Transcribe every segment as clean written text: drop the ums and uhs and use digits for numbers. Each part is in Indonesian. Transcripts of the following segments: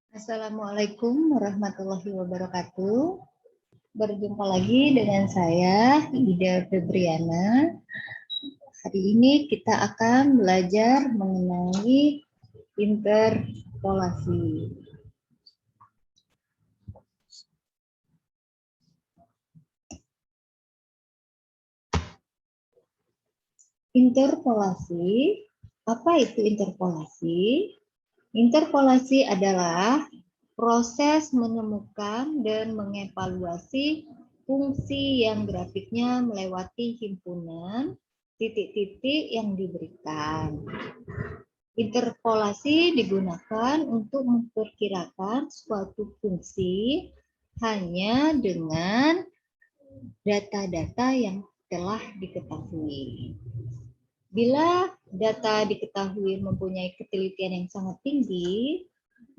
Assalamualaikum warahmatullahi wabarakatuh. Berjumpa lagi dengan saya, Ida Febriana. Hari ini kita akan belajar mengenai interpolasi. Interpolasi, apa itu interpolasi? Interpolasi adalah proses menemukan dan mengevaluasi fungsi yang grafiknya melewati himpunan titik-titik yang diberikan. Interpolasi digunakan untuk memperkirakan suatu fungsi hanya dengan data-data yang telah diketahui. Bila data diketahui mempunyai ketelitian yang sangat tinggi,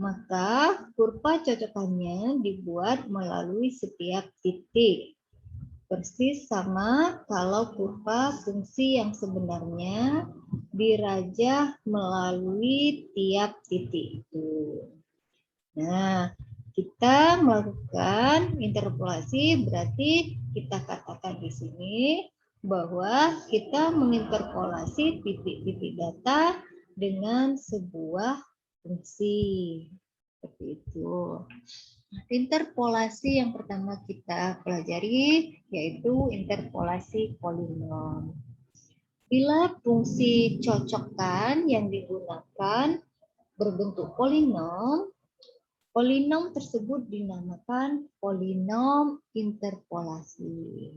maka kurva cocokannya dibuat melalui setiap titik. Persis sama kalau kurva fungsi yang sebenarnya dirajah melalui tiap titik itu. Nah, kita melakukan interpolasi berarti kita katakan di sini bahwa kita menginterpolasi titik-titik data dengan sebuah fungsi. Seperti itu. Interpolasi yang pertama kita pelajari yaitu interpolasi polinom. Bila fungsi cocokan yang digunakan berbentuk polinom, polinom tersebut dinamakan polinom interpolasi.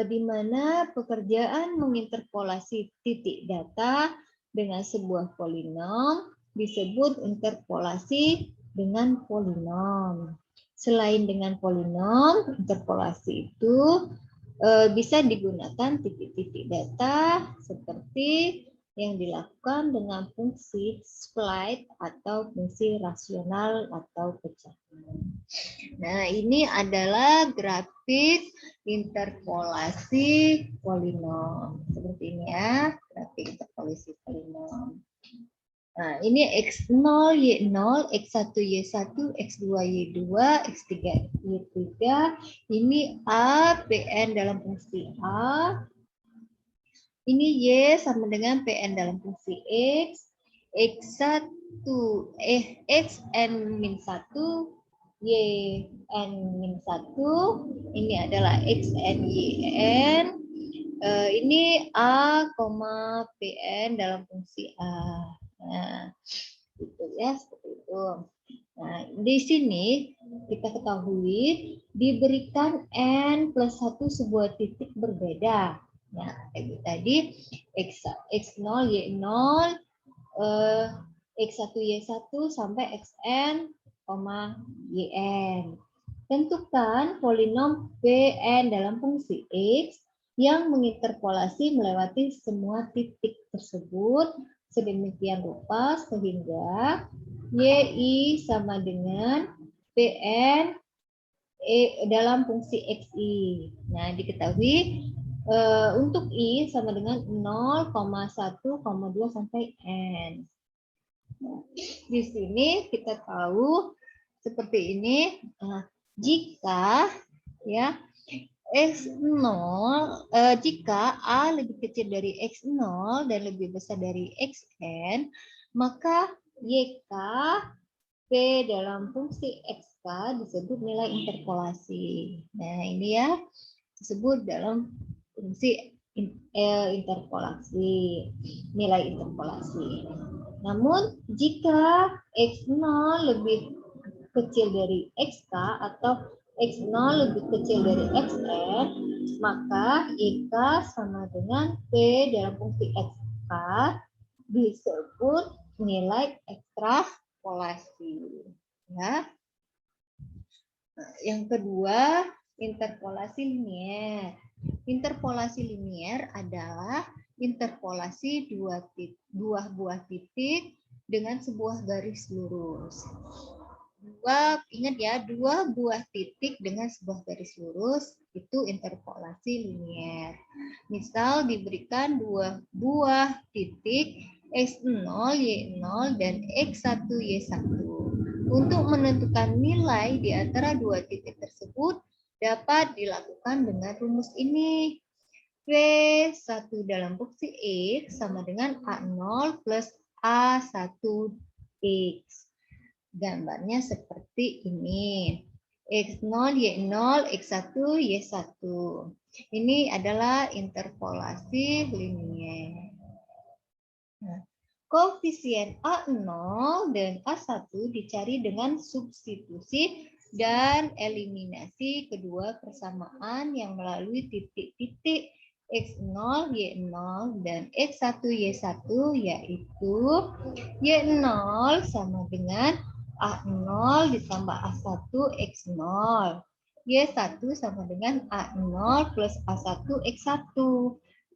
Di mana pekerjaan menginterpolasi titik data dengan sebuah polinom disebut interpolasi dengan polinom. Selain dengan polinom, interpolasi itu bisa digunakan titik-titik data seperti yang dilakukan dengan fungsi split atau fungsi rasional atau pecahan. Nah, ini adalah grafik interpolasi polinom. Seperti ini ya, grafik interpolasi polinom. Nah, ini X0, Y0, X1, Y1, X2, Y2, X3, Y3. Ini A, Pn dalam fungsi A. Ini Y sama dengan Pn dalam fungsi X. X1, Xn-1, Yn-1. Ini adalah Xn, Yn. Ini A, Pn dalam fungsi A. Nah, gitu ya, seperti itu. Nah, di sini kita ketahui diberikan n plus 1 sebuah titik berbeda. Nah, tadi X0, Y0, X1, Y1 sampai Xn, Yn. Tentukan polinom Pn dalam fungsi X yang menginterpolasi melewati semua titik tersebut sedemikian rupa sehingga Y sama dengan Pn dalam fungsi Xi. Nah, diketahui untuk I sama dengan 0,1,2 sampai N. Nah, di sini kita tahu seperti ini, jika ya X0, jika A lebih kecil dari X0 dan lebih besar dari Xn, maka YK P dalam fungsi XK disebut nilai interpolasi. Nah, ini ya, disebut dalam fungsi interpolasi, nilai interpolasi. Namun, jika X0 lebih kecil dari XK atau X0 lebih kecil dari Xn, maka YK sama dengan P dalam fungsi XK disebut nilai ekstrapolasi. Ya. Nah, yang kedua, interpolasi linier. Interpolasi linier adalah interpolasi dua buah titik dengan sebuah garis lurus. Ingat ya, dua buah titik dengan sebuah garis lurus itu interpolasi linier. Misal diberikan dua buah titik X0, Y0, dan X1, Y1. Untuk menentukan nilai di antara dua titik tersebut dapat dilakukan dengan rumus ini. V1 dalam fungsi X sama dengan A0 plus A1X. Gambarnya seperti ini. X0, Y0, X1, Y1. Ini adalah interpolasi linier. Nah, koefisien A0 dan A1 dicari dengan substitusi dan eliminasi kedua persamaan yang melalui titik-titik X0, Y0, dan X1, Y1, yaitu Y0 sama dengan A0 ditambah A1, X0. Y1 sama dengan A0 plus A1, X1.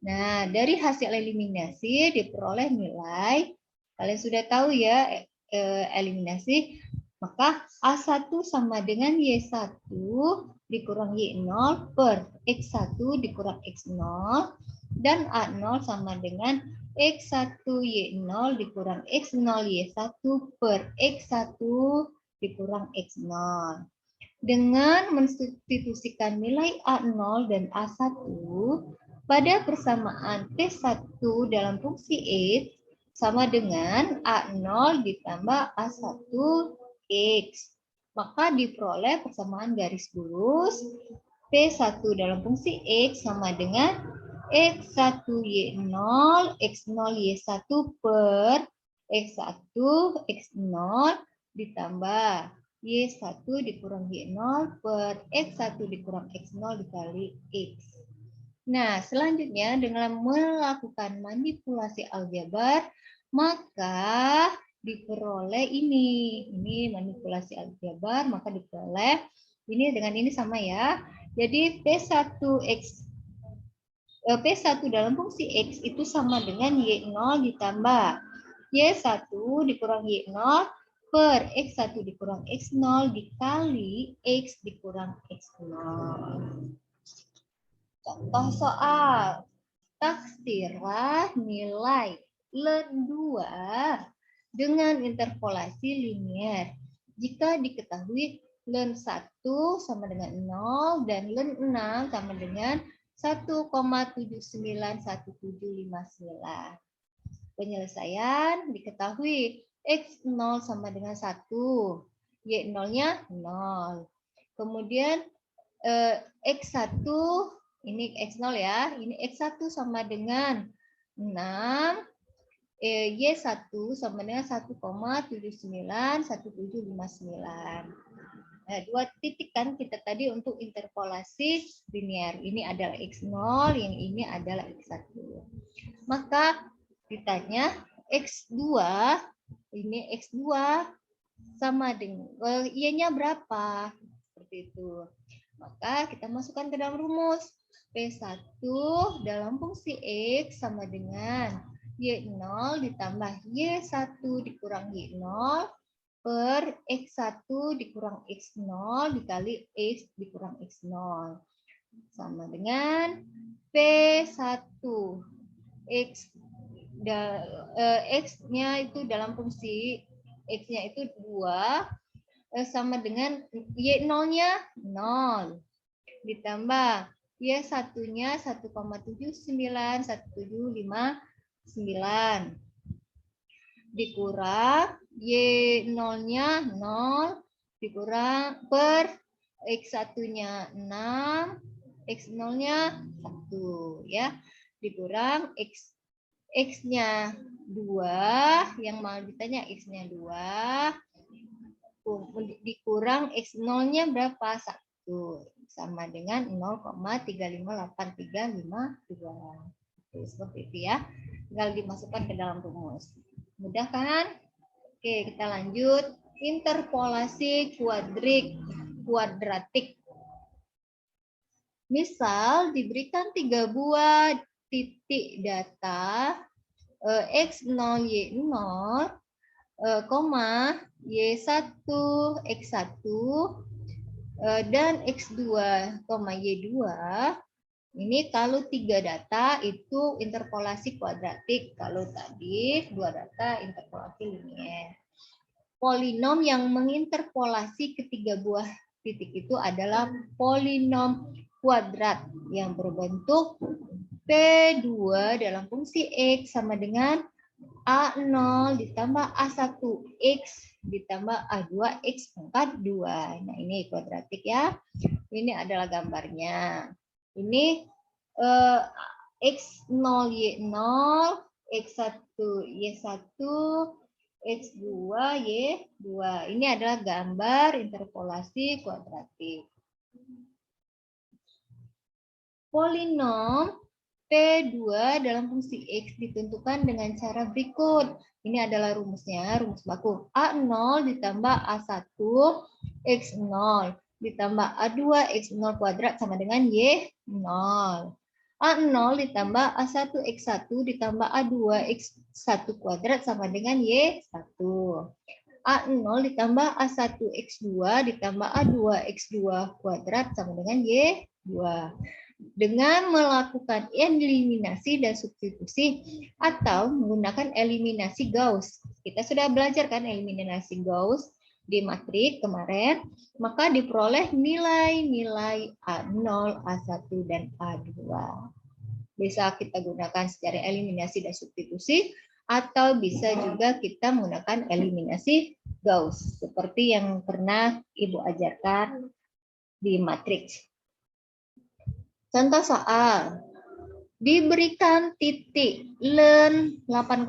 Nah, dari hasil eliminasi diperoleh nilai, kalian sudah tahu ya eliminasi, maka A1 sama dengan Y1 dikurang Y0 per X1 dikurang X0, dan A0 sama dengan X1 Y0 dikurang X0 Y1 per X1 dikurang X0. Dengan mensubstitusikan nilai A0 dan A1 pada persamaan P1 dalam fungsi X sama dengan A0 ditambah A1X. Maka diperoleh persamaan garis lurus P1 dalam fungsi X sama dengan X1 Y0, X0 Y1 per X1 X0 ditambah Y1 dikurang Y0 per X1 dikurang X0 dikali X. Nah, selanjutnya dengan melakukan manipulasi aljabar, maka diperoleh ini. Ini manipulasi aljabar, maka diperoleh ini dengan ini sama ya. Jadi P1 dalam fungsi X itu sama dengan Y0 ditambah Y1 dikurang Y0 per X1 dikurang X0 dikali X dikurang X0. Contoh soal, taksirlah nilai len 2 dengan interpolasi linier jika diketahui len 1 sama dengan 0 dan len 6 sama dengan 1,791759. Penyelesaian diketahui X0 sama dengan 1, Y0-nya 0. Kemudian X1 ini X0 ya, ini X1 sama dengan 6, Y1 sama dengan 1,791759. Nah, dua titik kan kita tadi untuk interpolasi linier. Ini adalah X0, yang ini adalah X1. Maka ditanya X2, ini X2 sama dengan Y-nya berapa? Seperti itu. Maka kita masukkan ke dalam rumus. P1 dalam fungsi X sama dengan Y0 ditambah Y1 dikurang Y0 per X1 dikurang X0 dikali X dikurang X0. Sama dengan P1 X X-nya itu dalam fungsi X-nya itu 2 sama dengan Y0-nya 0 ditambah Y1-nya 1,791759 dikurang Y0-nya 0 dikurang per X1-nya 6, X0-nya 1 ya, dikurang X-nya 2, yang mau ditanya X-nya 2 dikurang X0-nya berapa? 1 sama dengan 0,358352. Seperti itu ya. Tinggal dimasukkan ke dalam rumus. Mudah kan? Oke, kita lanjut. Interpolasi kuadratik. Misal diberikan 3 buah titik data X0, Y0, Y1, X1, dan X2, Y2 Ini kalau 3 data itu interpolasi kuadratik. Kalau tadi 2 data interpolasi linier. Polinom yang menginterpolasi ketiga buah titik itu adalah polinom kuadrat yang berbentuk P2 dalam fungsi X sama dengan A0 ditambah A1 X ditambah A2 X pangkat 2. Nah, ini kuadratik ya. Ini adalah gambarnya. Ini X0 Y0, X1 Y1, X2 Y2. Ini adalah gambar interpolasi kuadratik. Polinom P2 dalam fungsi X ditentukan dengan cara berikut. Ini adalah rumusnya, rumus baku. A0 ditambah A1 X0 ditambah A2 X0 kuadrat sama dengan Y0. A0 ditambah A1 X1 ditambah A2 X1 kuadrat sama dengan Y1. A0 ditambah A1 X2 ditambah A2 X2 kuadrat sama dengan Y2. Dengan melakukan eliminasi dan substitusi atau menggunakan eliminasi Gauss. Kita sudah belajar kan eliminasi Gauss di matrik kemarin, maka diperoleh nilai-nilai A0, A1, dan A2. Bisa kita gunakan secara eliminasi dan substitusi, atau bisa juga kita menggunakan eliminasi Gauss, seperti yang pernah Ibu ajarkan di matriks. Contoh soal, diberikan titik len 8,0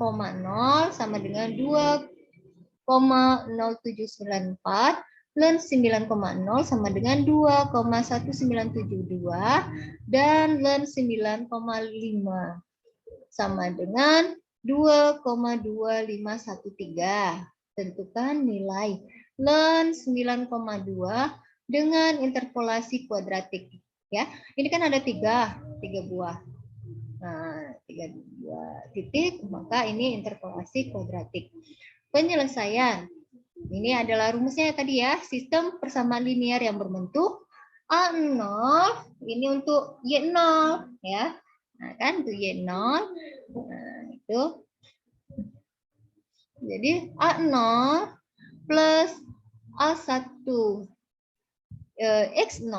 sama dengan 2,0794, len 9,0 sama dengan 2,1972, dan len 9,5 sama dengan 2,2513. Tentukan nilai len 9,2 dengan interpolasi kuadratik. Ya, ini kan ada tiga buah. Nah, 3 buah titik, maka ini interpolasi kuadratik. Penyelesaian. Ini adalah rumusnya tadi ya, sistem persamaan linear yang berbentuk A0, ini untuk Y0 ya. Nah, kan itu Y0. Nah, itu. Jadi A0 plus A1 X0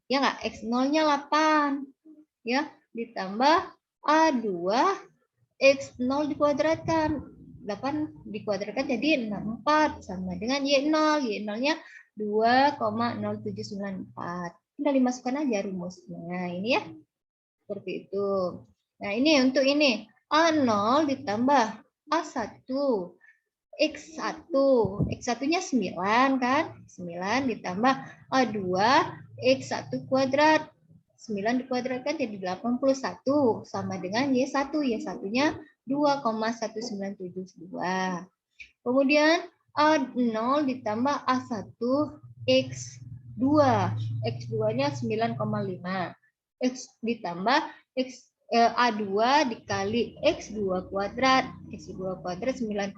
ya nggak, X0-nya 8 ya, ditambah A2 X0 dikuadratkan, 8 dikuadratkan jadi 64 sama dengan Y0, Y0-nya 2,0794. Tinggal dimasukkan aja rumusnya ini ya, seperti itu. Nah, ini untuk ini A0 ditambah A1 X1, X1-nya 9 kan, 9 ditambah A2 X1 kuadrat, 9 dikuadratkan jadi 81 sama dengan Y1, Y1-nya 2,1972. Kemudian A0 ditambah A1 X2, X2-nya 9,5, X ditambah X A2 dikali X2 kuadrat. X2 kuadrat 9,5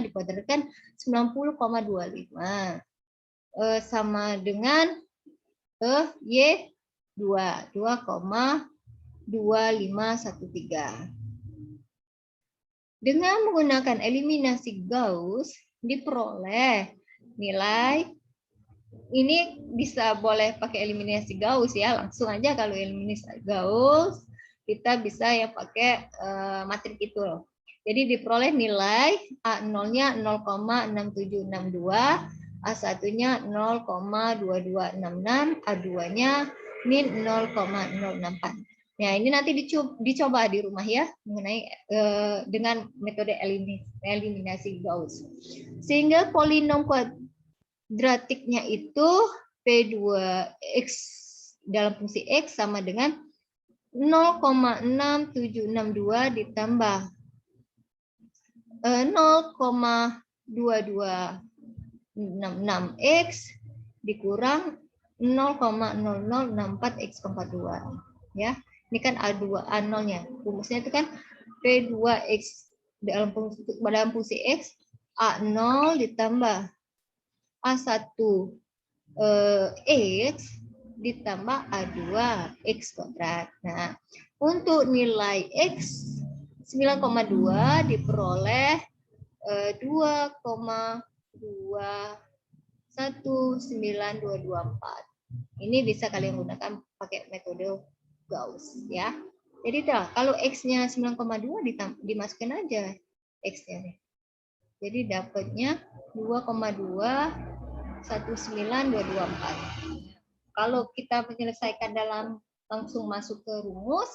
dikuadratkan 90,25. Sama dengan Y2, 2,2513. Dengan menggunakan eliminasi Gauss, diperoleh nilai, ini bisa boleh pakai eliminasi Gauss ya, langsung aja kalau eliminasi Gauss, kita bisa ya pakai matrik itu loh. Jadi diperoleh nilai A0-nya 0,6762, A1-nya 0,2266, A2-nya min 0,064. Nah, ini nanti dicoba di rumah ya, mengenai dengan metode eliminasi Gauss. Sehingga polinom kuadratiknya itu P2X dalam fungsi X sama dengan 0,6762 ditambah 0,2266X dikurang 0,0064X pangkat 2. Ya, ini kan A2, A0-nya. Rumusnya itu kan P2X dalam fungsi X, A0 ditambah A1 X ditambah A2 X kuadrat. Nah, untuk nilai X 9,2 diperoleh 2,21924. Ini bisa kalian gunakan pakai metode Gauss ya. Jadi kalau X-nya 9,2 dimasukkan aja X-nya. Jadi dapatnya 2,219224. Kalau kita menyelesaikan langsung masuk ke rumus,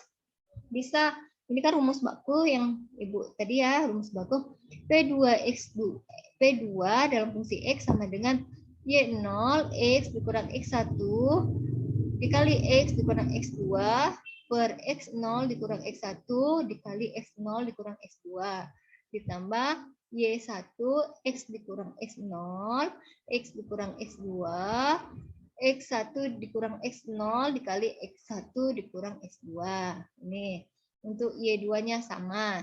bisa, ini kan rumus baku yang Ibu tadi ya, rumus baku P2 dalam fungsi X sama dengan Y0 X dikurang X1 dikali X dikurang X2 per X0 dikurang X1 dikali X0 dikurang X2 ditambah Y1 X dikurang X0 X dikurang X2 X1 dikurang X0 dikali X1 dikurang X2. Ini untuk Y2-nya sama.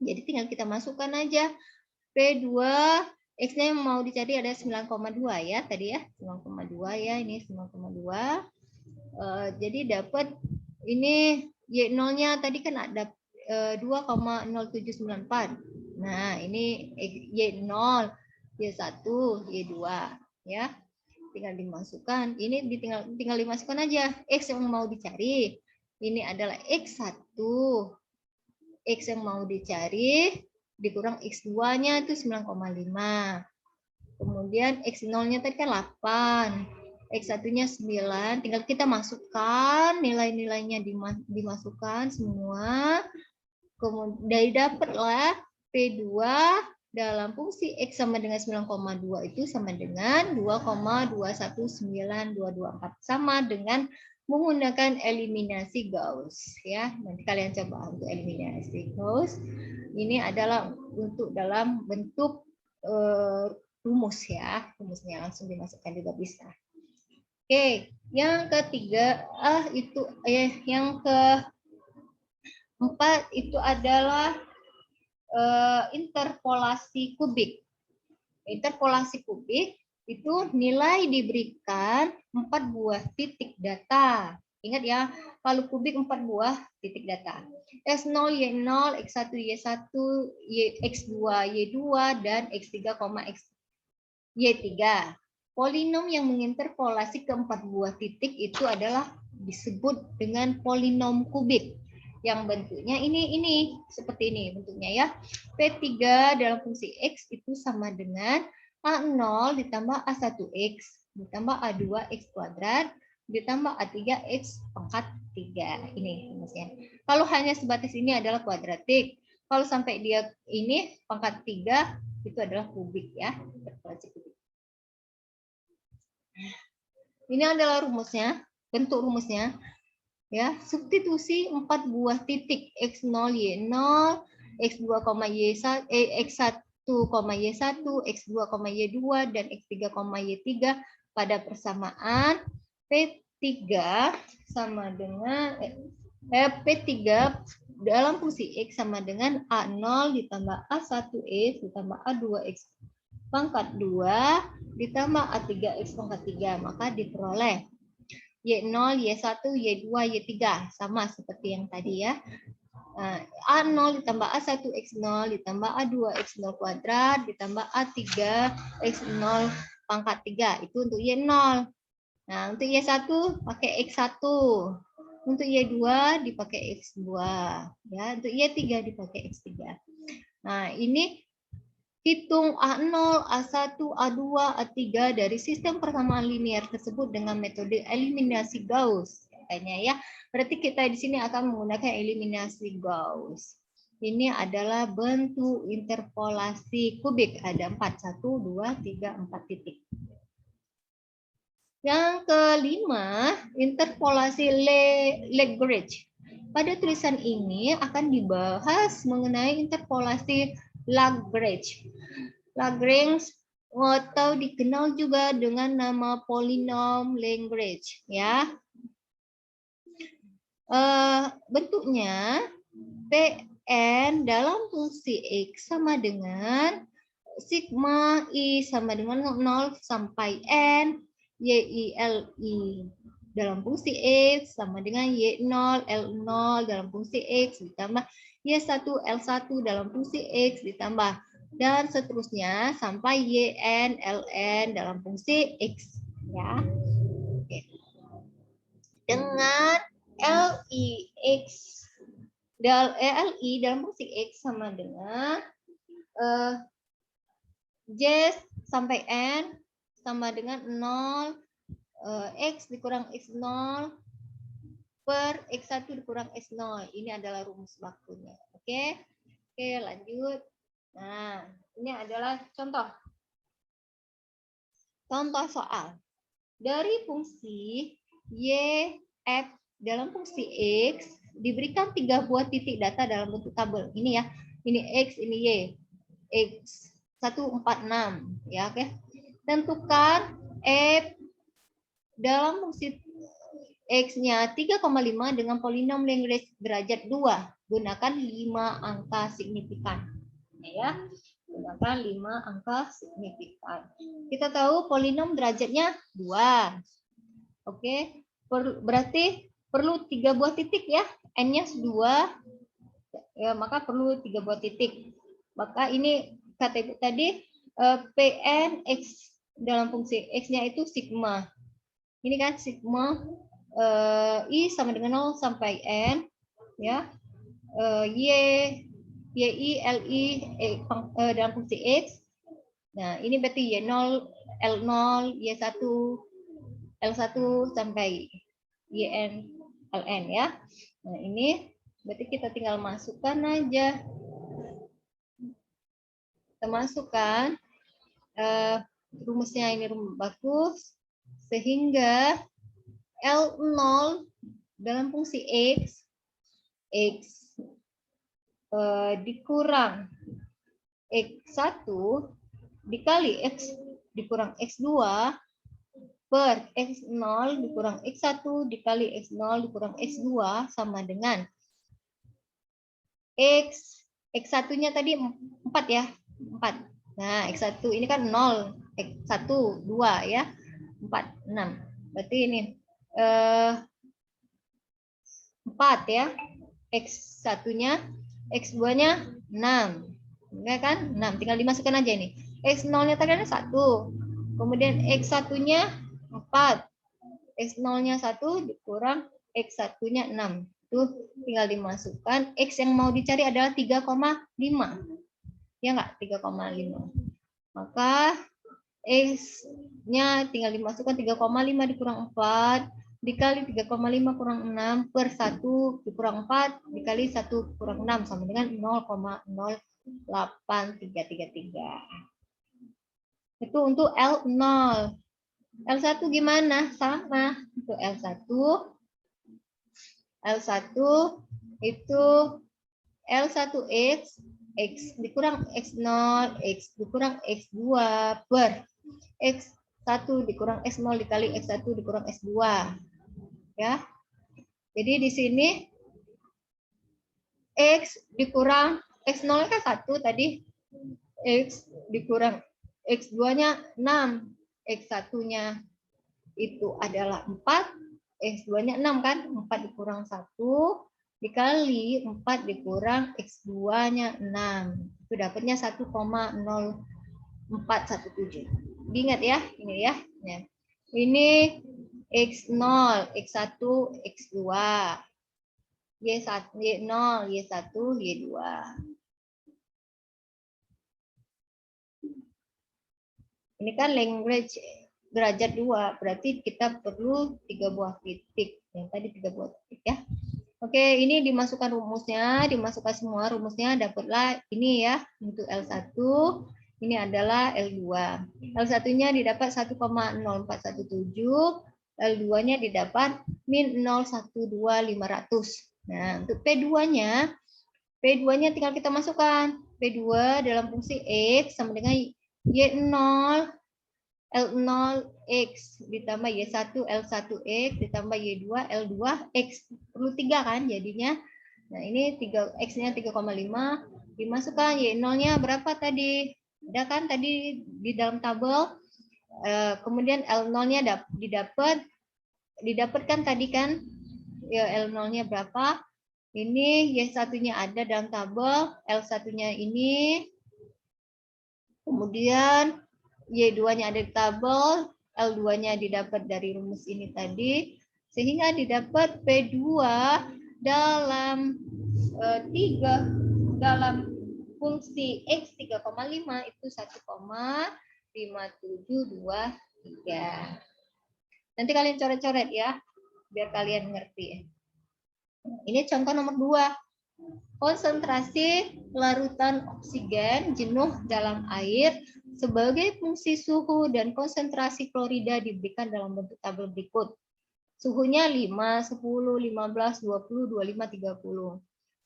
Jadi tinggal kita masukkan aja. P2, X-nya yang mau dicari ada 9,2 ya tadi ya. 9,2 ya, ini 9,2. Jadi dapat ini Y0-nya tadi kan ada 2,0794. Nah, ini Y0, Y1, Y2 ya. Tinggal dimasukkan. Ini tinggal dimasukkan aja X yang mau dicari. Ini adalah X1. X yang mau dicari dikurang X2-nya itu 9,5. Kemudian X0-nya tadi kan 8. X1-nya 9. Tinggal kita masukkan nilai-nilainya dimasukkan semua. Kemudian dapatlah P2 dalam fungsi X sama dengan 9,2 itu sama dengan 2,219224. Sama dengan menggunakan eliminasi Gauss. Ya, nanti kalian coba untuk eliminasi Gauss. Ini adalah untuk dalam bentuk rumus ya. Rumusnya langsung dimasukkan juga bisa. Oke, yang ketiga, yang keempat itu adalah interpolasi kubik. Interpolasi kubik itu nilai diberikan 4 buah titik data. Ingat ya, kalau kubik 4 buah titik data. S0, Y0, X1, Y1, X2, Y2, dan X3, Y3. Polinom yang menginterpolasi ke 4 buah titik itu adalah disebut dengan polinom kubik. Yang bentuknya ini seperti ini bentuknya ya. P3 dalam fungsi X itu sama dengan A0 ditambah A1X ditambah A2X kuadrat ditambah A3X pangkat 3. Ini rumusnya. Kalau hanya sebatas ini adalah kuadratik. Kalau sampai dia ini pangkat 3 itu adalah kubik ya. Interpolasi kubik. Ini adalah rumusnya, bentuk rumusnya. Ya, substitusi 4 buah titik X0, Y0, X2, Y1, X1, Y1, X2, Y2, dan X3, Y3 pada persamaan P3 sama dengan P3 dalam fungsi X sama dengan A0 ditambah A1X ditambah A2X pangkat 2 ditambah A3X pangkat 3, maka diperoleh Y0, Y1, Y2, Y3 sama seperti yang tadi ya. A0 ditambah A1 X0 ditambah A2 X0 kuadrat ditambah A3 X0 pangkat 3 itu untuk Y0. Nah, untuk Y1 pakai X1. Untuk Y2 dipakai X2 ya. Untuk Y3 dipakai X3. Nah, ini hitung A0, A1, A2, A3 dari sistem persamaan linear tersebut dengan metode eliminasi Gauss. Kayaknya ya. Berarti kita di sini akan menggunakan eliminasi Gauss. Ini adalah bentuk interpolasi kubik. Ada 4, 1, 2, 3, 4 titik. Yang kelima, interpolasi Lagrange. Pada tulisan ini akan dibahas mengenai interpolasi Lagrange. Lagrange atau dikenal juga dengan nama polinom Lagrange ya. Bentuknya Pn dalam fungsi X sama dengan sigma I sama dengan 0 sampai N YILI dalam fungsi X sama dengan Y0 L0 dalam fungsi X ditambah Y1 L1 dalam fungsi X ditambah dan seterusnya sampai YN LN dalam fungsi X ya. Oke. Dengan LI dalam fungsi X sama dengan J sampai N sama dengan 0 X dikurang X0 per X1 dikurang X0. Ini adalah rumus bakunya. Oke, lanjut. Nah, ini adalah contoh. Contoh soal. Dari fungsi Y, F dalam fungsi X diberikan 3 buah titik data dalam bentuk tabel. Ini ya, ini X, ini Y. X 1, 4, 6. Ya, oke. Tentukan F dalam fungsi X-nya 3,5 dengan polinom Lagrange derajat 2. Gunakan 5 angka signifikan. Ya, gunakan 5 angka signifikan. Kita tahu polinom derajatnya 2. Oke, berarti perlu 3 buah titik ya. N-nya 2. Ya, maka perlu 3 buah titik. Maka ini kata Ibu tadi Pn X dalam fungsi X-nya itu sigma. Ini kan sigma I sama dengan 0 sampai N ya. YI LI dalam fungsi X. Nah, ini berarti Y0 L0 Y1 L1 sampai YN LN ya. Nah, ini berarti kita tinggal masukkan aja. Kita masukkan rumusnya, ini rumus bagus, sehingga L0 dalam fungsi X dikurang X1 dikali X dikurang X2 per X0 dikurang X1 dikali X0 dikurang X2 sama dengan X1-nya tadi 4 ya, 4. Nah, X1 ini kan 0, X1 2 ya, 4 6. Berarti ini 4 ya. X1-nya, X2-nya 6. Enggak kan? 6. Tinggal dimasukkan aja ini. X0-nya tadi ada 1. Kemudian X1-nya 4. X0-nya 1 dikurang X1-nya 6. Tuh tinggal dimasukkan. X yang mau dicari adalah 3,5. Ya enggak? 3,5. Maka X-nya tinggal dimasukkan 3,5 dikurang 4 dikali 3,5 kurang 6 per 1 dikurang 4 dikali 1 kurang 6 sama dengan 0,08333. Itu untuk L0. L1 gimana? Sama. Untuk L1 itu L1X X dikurang X0 X dikurang X2 per X1 dikurang X0 dikali X1 dikurang X2. Ya. Jadi di sini X dikurang X0 kan 1 tadi. X dikurang X2-nya 6. X1-nya itu adalah 4. X2-nya 6 kan? 4 dikurang 1 dikali 4 dikurang X2-nya 6. Itu dapatnya 1,0417. Diingat ya, ini ya. Ini X0, X1, X2. Y1, Y0, Y1, Y2. Ini kan Lagrange derajat 2, berarti kita perlu 3 buah titik. Yang tadi 3 buah titik ya. Oke, ini dimasukkan rumusnya, dimasukkan semua rumusnya, dapatlah ini ya, untuk L1. Ini adalah L2. L1-nya didapat 1,0417. L2-nya didapat min 0,12500. Nah, untuk P2-nya tinggal kita masukkan. P2 dalam fungsi X sama dengan Y0 L0X ditambah Y1 L1X ditambah Y2 L2X. Perlu 3 kan jadinya. Nah, ini 3 X-nya 3,5 dimasukkan. Y0-nya berapa tadi? Ada kan tadi di dalam tabel. Kemudian L0-nya didapat didapatkan tadi kan ya L0-nya berapa. Ini Y1-nya ada dalam tabel, L1-nya ini. Kemudian Y2-nya ada di tabel, L2-nya didapat dari rumus ini tadi. Sehingga didapat P2 dalam 3 dalam fungsi X 3,5 itu 1,5723. Nanti kalian coret-coret ya, biar kalian ngerti. Ini contoh nomor 2. Konsentrasi larutan oksigen jenuh dalam air sebagai fungsi suhu dan konsentrasi klorida diberikan dalam bentuk tabel berikut. Suhunya 5, 10, 15, 20, 25, 30.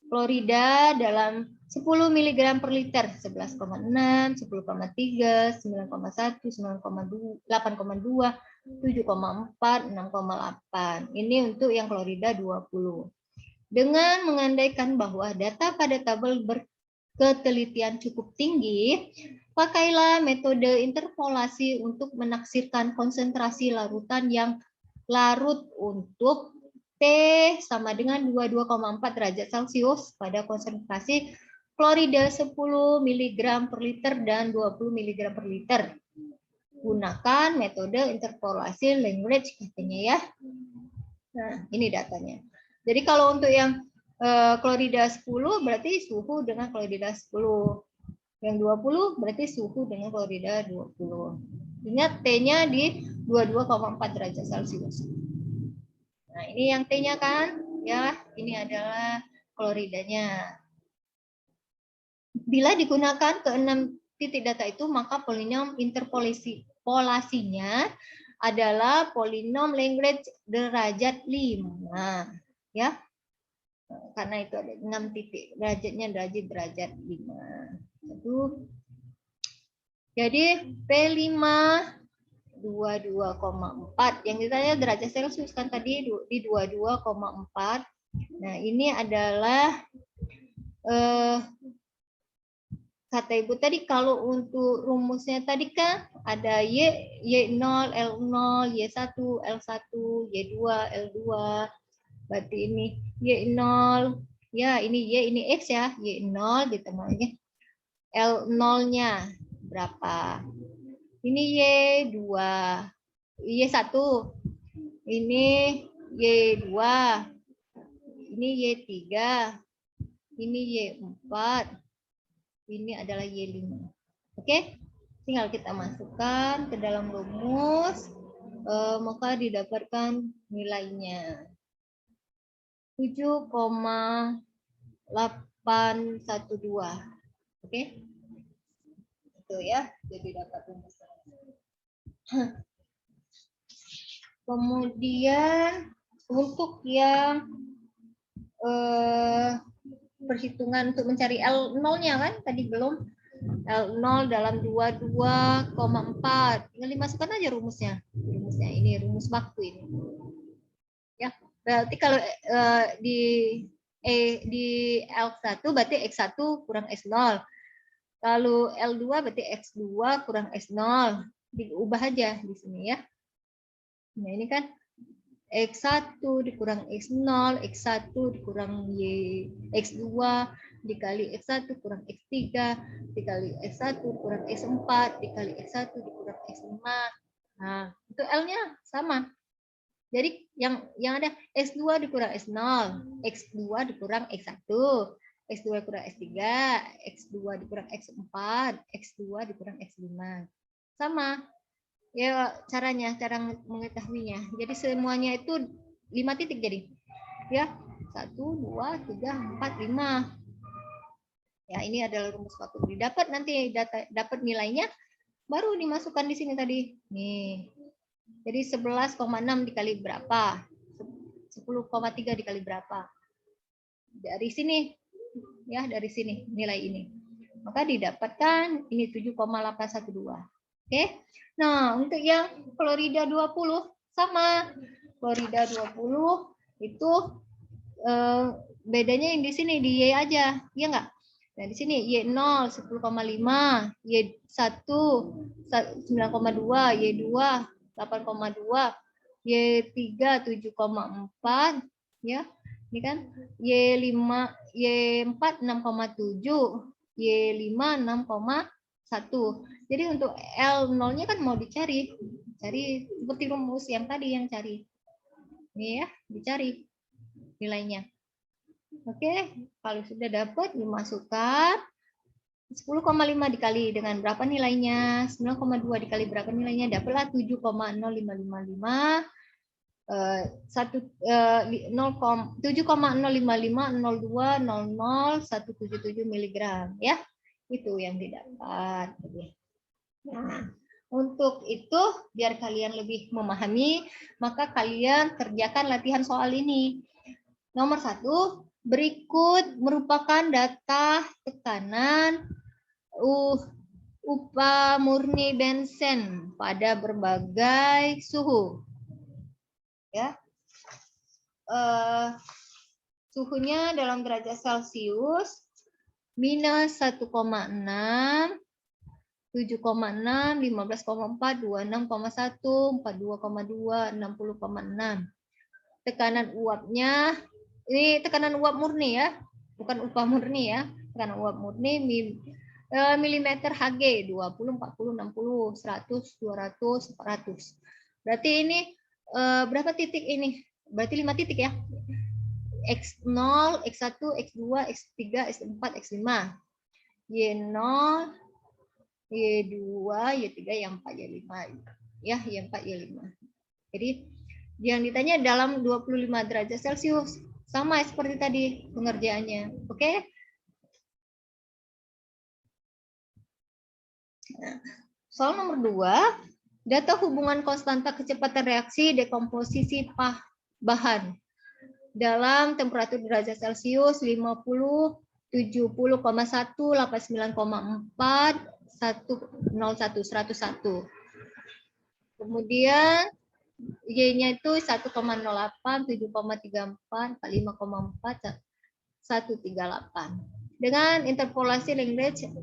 Klorida dalam 10 mg per liter 11,6, 10,3, 9,1, 9,2, 8,2, 7,4, 6,8. Ini untuk yang klorida 20. Dengan mengandaikan bahwa data pada tabel berketelitian cukup tinggi, pakailah metode interpolasi untuk menaksirkan konsentrasi larutan yang larut untuk T sama dengan 22,4 derajat Celcius pada konsentrasi klorida 10 mg per liter dan 20 mg per liter. Gunakan metode interpolasi Lagrange katanya ya. Nah, ini datanya. Jadi kalau untuk yang klorida 10 berarti suhu dengan klorida 10. Yang 20 berarti suhu dengan klorida 20. Ingat T-nya di 22,4 derajat Celcius. Nah, ini yang T-nya kan? Ya, ini adalah kloridanya. Bila digunakan ke-6 titik data itu, maka polinom interpolasinya adalah polinom Lagrange derajat 5. Ya, karena itu ada 6 titik, derajatnya derajat 5. Jadi P5 22,4 yang ditanya derajat Celcius kan tadi di 22,4. Nah, ini adalah kata Ibu tadi kalau untuk rumusnya tadi kan ada Y0, L0, Y1, L1, Y2, L2. Berarti ini Y0, ya ini Y, ini X ya, Y0 ditambahnya L0-nya berapa? Ini Y2, Y1, ini Y2, ini Y3, ini Y4, ini adalah Y5. Oke, tinggal kita masukkan ke dalam rumus, maka didapatkan nilainya. 7,812. Oke. Itu ya, jadi dapat rumus. Kemudian untuk yang perhitungan untuk mencari L0-nya kan tadi belum. L0 dalam 22,4. Tinggal dimasukkan aja rumusnya. Rumusnya ini rumus baku ini. Ya, berarti kalau di L1 berarti X1 kurang X0. Kalau L2 berarti X2 kurang X0. Diubah aja di sini ya. Nah, ini kan X1 dikurang X0, X1 dikurang X2 dikali X1 kurang X3 dikali X1 kurang X4 dikali X1 dikurang X5. Nah, itu L-nya sama. Jadi yang ada X2 dikurang X0, X2 dikurang X1, X2 dikurang X3, X2 dikurang X4, X2 dikurang X5. Sama. Ya caranya, cara mengetahuinya. Jadi semuanya itu 5 titik jadi. Ya, 1, 2, 3, 4, 5. Ya, ini adalah rumus baku. Didapat nanti dapat nilainya, baru dimasukkan di sini tadi. Nih. Jadi 11,6 dikali berapa? 10,3 dikali berapa? Dari sini. Ya, dari sini nilai ini. Maka didapatkan ini 7,812. Oke. Nah, untuk yang klorida 20 sama. Klorida 20 itu bedanya yang di sini di Y aja, ya enggak? Nah, di sini Y0 10,5, Y1 9,2, Y2 8,2, Y3 7,4 ya. Ini kan Y5 Y4 6,7, Y5 6,1. Jadi untuk L0-nya kan mau dicari. Cari seperti rumus yang tadi yang cari. Ini ya, dicari nilainya. Oke, kalau sudah dapat dimasukkan 10,5 dikali dengan berapa nilainya? 9,2 dikali berapa nilainya? Dapatlah 7,0555 7,05502000177 miligram ya. Itu yang didapat. Nah, untuk itu biar kalian lebih memahami, maka kalian kerjakan latihan soal ini. Nomor 1, berikut merupakan data tekanan upah murni bensin pada berbagai suhu. Ya, suhunya dalam derajat Celcius minus 1,6, 7,6, 15,4, 26,1, 42,2, 60,6. Tekanan uapnya, ini tekanan uap murni ya, bukan upah murni ya. Tekanan uap murni milimeter Hg 20, 40, 60, 100, 200, 400. Berarti ini berapa titik ini? Berarti 5 titik ya. X0, X1, X2, X3, X4, X5. Y0, Y2, Y3, Y4, Y5. Ya, Y4, Y5. Jadi yang ditanya dalam 25 derajat Celcius. Sama seperti tadi pengerjaannya. Oke? Nah, soal nomor 2, data hubungan konstanta kecepatan reaksi dekomposisi bahan dalam temperatur derajat Celcius 50, 70,1, 89,4, 101, 101. Kemudian Y-nya itu 1,08, 7,34, 5,4, 138. Dengan interpolasi Lagrange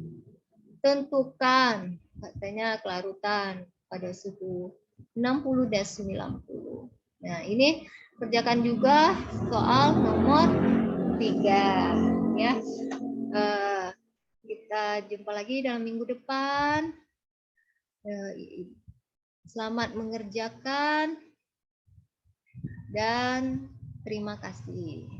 tentukan katanya kelarutan pada suhu 60 dan 90. Nah, ini kerjakan juga soal nomor 3 ya. Kita jumpa lagi dalam minggu depan. Selamat mengerjakan dan terima kasih.